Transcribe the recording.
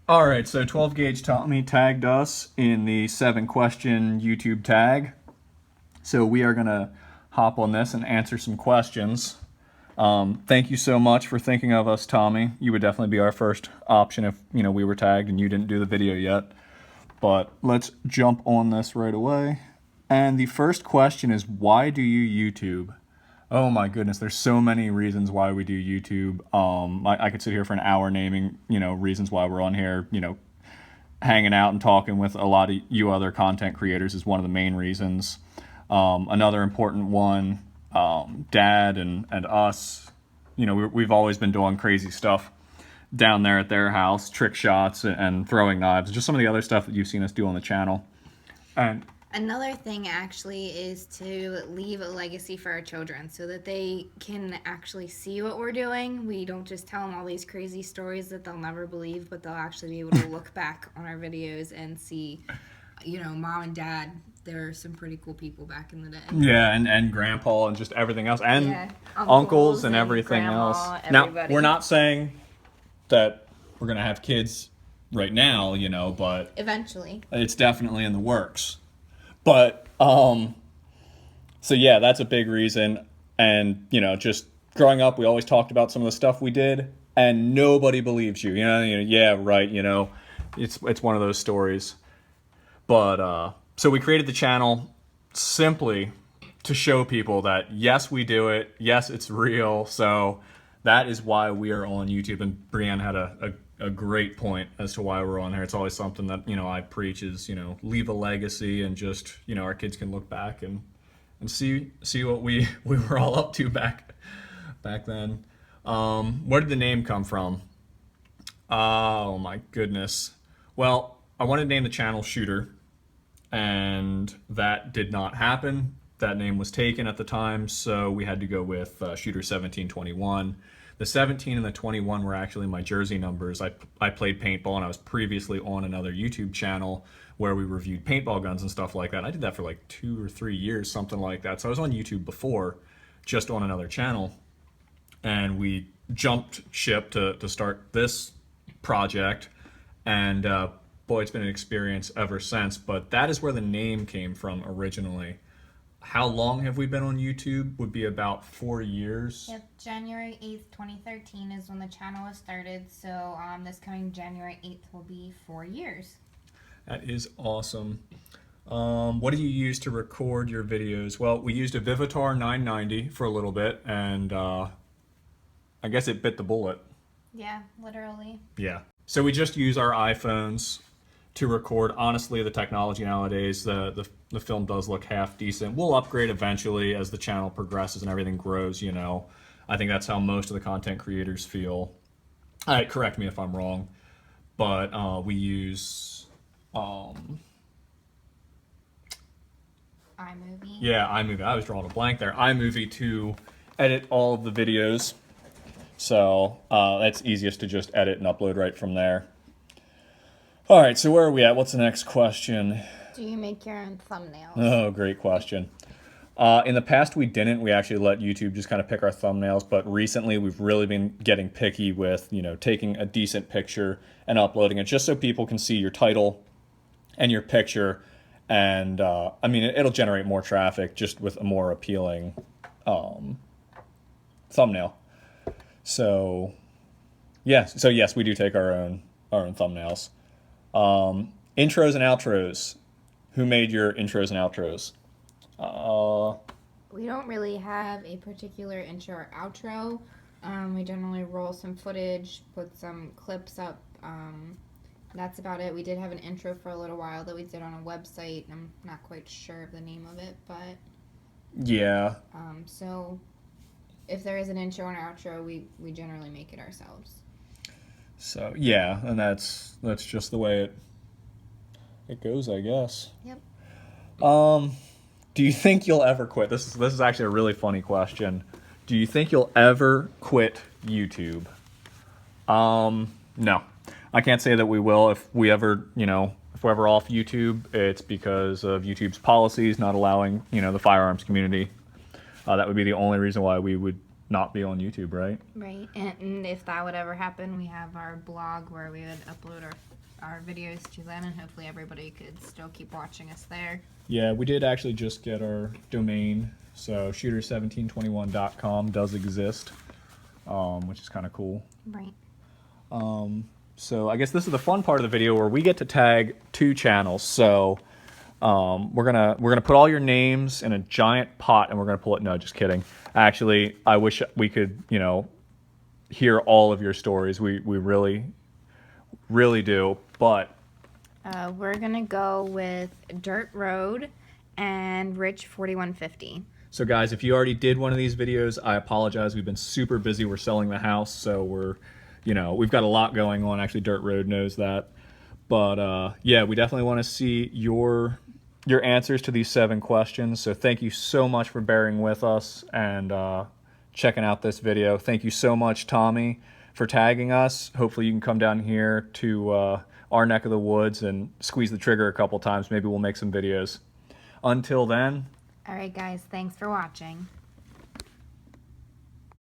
All right, so 12 Gauge Tommy tagged us in the 7-question YouTube tag. So we are going to hop on this and answer some questions. Thank you so much for thinking of us, Tommy. You would definitely be our first option if, we were tagged and you didn't do the video yet. But let's jump on this right away. And the first question is, why do you YouTube? Oh my goodness, there's so many reasons why we do YouTube. I could sit here for an hour naming, reasons why we're on here. Hanging out and talking with a lot of you other content creators is one of the main reasons. Another important one, Dad and us, we've always been doing crazy stuff down there at their house, trick shots and throwing knives, just some of the other stuff that you've seen us do on the channel. And another thing actually is to leave a legacy for our children so that they can actually see what we're doing. We don't just tell them all these crazy stories that they'll never believe, but they'll actually be able to look back on our videos and see, Mom and Dad, there are some pretty cool people back in the day. Yeah, and Grandpa and just everything else. And yeah, uncles and everything grandma, else. everybody. Now, we're not saying that we're going to have kids right now, but eventually. It's definitely in the works. But, so yeah, that's a big reason. And, just growing up, we always talked about some of the stuff we did, and nobody believes you. Yeah, right, it's one of those stories. But, so we created the channel simply to show people that, yes, we do it. Yes, it's real. So that is why we are on YouTube. And Brianne had a great point as to why we're on here. It's always something that, I preach is, leave a legacy and just, our kids can look back and see what we were all up to back then. Where did the name come from? Oh my goodness. Well, I wanted to name the channel Shooter, and that did not happen. That name was taken at the time, so we had to go with Shooter 1721. The 17 and the 21 were actually my jersey numbers. I played paintball, and I was previously on another YouTube channel where we reviewed paintball guns and stuff like that. I did that for like 2 or 3 years, something like that. So I was on YouTube before, just on another channel. And we jumped ship to start this project. And boy, it's been an experience ever since. But that is where the name came from originally. How long have we been on YouTube? Would be about 4 years. Yep, January 8th, 2013 is when the channel was started. So this coming January 8th will be 4 years. That is awesome. What do you use to record your videos? Well, we used a Vivitar 990 for a little bit, and I guess it bit the bullet. Yeah, literally. Yeah. So we just use our iPhones to record. Honestly, the technology nowadays, the film does look half decent. We'll upgrade eventually as the channel progresses and everything grows, I think that's how most of the content creators feel. Correct me if I'm wrong, but we use iMovie. Yeah, iMovie. I was drawing a blank there. iMovie to edit all of the videos. So that's easiest to just edit and upload right from there. All right, so where are we at? What's the next question? Do you make your own thumbnails? Oh, great question. In the past, we didn't. We actually let YouTube just kind of pick our thumbnails. But recently, we've really been getting picky with, taking a decent picture and uploading it just so people can see your title and your picture. And, it'll generate more traffic just with a more appealing thumbnail. So, yes. So, yes, we do take our own thumbnails. Intros and outros. Who made your intros and outros? We don't really have a particular intro or outro. We generally roll some footage, put some clips up. That's about it. We did have an intro for a little while that we did on a website. I'm not quite sure of the name of it, but yeah. So if there is an intro and outro, we generally make it ourselves. So yeah, and that's just the way it goes, I guess. Yep. Do you think you'll ever quit? This is actually a really funny question. Do you think you'll ever quit YouTube? No. I can't say that we will. If we're ever off YouTube, it's because of YouTube's policies not allowing, the firearms community. That would be the only reason why we would not be on YouTube, right? Right. And if that would ever happen, we have our blog where we would upload our videos to then, and hopefully everybody could still keep watching us there. Yeah, we did actually just get our domain, so shooter1721.com does exist, which is kind of cool. Right. So I guess this is the fun part of the video where we get to tag 2 channels. So we're gonna put all your names in a giant pot and we're gonna pull it. No, just kidding. Actually, I wish we could, hear all of your stories. We really, really do. But We're gonna go with Dirt Road and Rich 4150. so guys, if you already did one of these videos, I apologize. We've been super busy. We're selling the house, so we've got a lot going on. Actually, Dirt Road knows that. But yeah, we definitely want to see your answers to these 7 questions. So thank you so much for bearing with us and checking out this video. Thank you so much, Tommy, for tagging us. Hopefully you can come down here to our neck of the woods and squeeze the trigger a couple times. Maybe we'll make some videos. Until then. All right, guys. Thanks for watching.